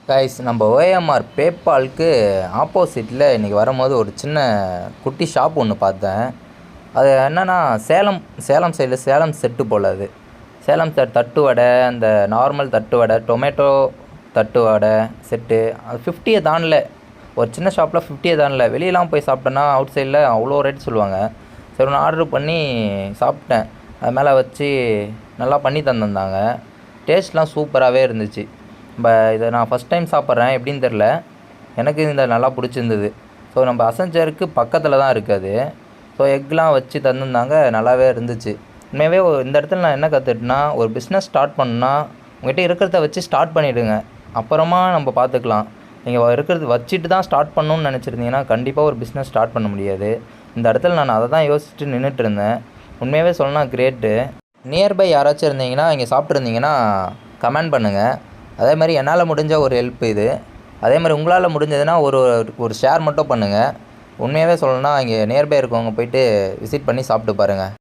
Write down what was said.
Guys நம்ம OMR பேபாலுக்கு ஆப்போசிட்டில் இன்றைக்கி வரும்போது ஒரு சின்ன குட்டி ஷாப் ஒன்று பார்த்தேன். அது என்னென்னா சேலம் சைடில் சேலம் செட்டு போல். அது சேலம் தட்டு வடை, அந்த நார்மல் தட்டு வடை, டொமேட்டோ தட்டு வடை செட்டு. அது 50 தாண்டல. ஒரு சின்ன ஷாப்பில் 50 தாண்டல. வெளியெலாம் போய் சாப்பிட்டேன்னா அவுட் சைடில் அவ்வளோ ரேட் சொல்லுவாங்க. சரி, ஒன்று ஆர்டர் பண்ணி சாப்பிட்டேன். அது மேலே வச்சு நல்லா பண்ணி தந்திருந்தாங்க. டேஸ்ட்லாம் சூப்பராகவே இருந்துச்சு. இதை நான் ஃபஸ்ட் டைம் சாப்பிட்றேன், எப்படின்னு தெரில. எனக்கு இந்த நல்லா பிடிச்சிருந்தது. ஸோ நம்ம அசஞ்சருக்கு பக்கத்தில் தான் இருக்குது. ஸோ எக்லாம் வச்சு தந்துருந்தாங்க, நல்லாவே இருந்துச்சு. உண்மையாகவே இந்த இடத்துல நான் என்ன கற்றுக்கிட்டேன்னா, ஒரு பிஸ்னஸ் ஸ்டார்ட் பண்ணால் உங்கள்கிட்ட இருக்கிறத வச்சு ஸ்டார்ட் பண்ணிவிடுங்க. அப்புறமா நம்ம பார்த்துக்கலாம். நீங்கள் இருக்கிறது வச்சுட்டு தான் ஸ்டார்ட் பண்ணணுன்னு நினச்சிருந்தீங்கன்னா கண்டிப்பாக ஒரு பிஸ்னஸ் ஸ்டார்ட் பண்ண முடியாது. இந்த இடத்துல நான் அதை தான் யோசிச்சுட்டு நின்றுட்டு இருந்தேன். உண்மையாகவே சொல்லலாம் கிரேட்டு. நியர்பை யாராச்சும் இருந்தீங்கன்னா இங்கே சாப்பிட்ருந்தீங்கன்னா கமெண்ட் பண்ணுங்கள். அதே மாதிரி என்னால் முடிஞ்ச ஒரு ஹெல்ப் இது. அதே மாதிரி உங்களால் முடிஞ்சதுன்னா ஒரு ஷேர் மட்டும் பண்ணுங்கள். உண்மையாகவே சொல்லணும்னா இங்கே நியர்பை இருக்கவங்க போய்ட்டு விசிட் பண்ணி சாப்பிட்டு பாருங்கள்.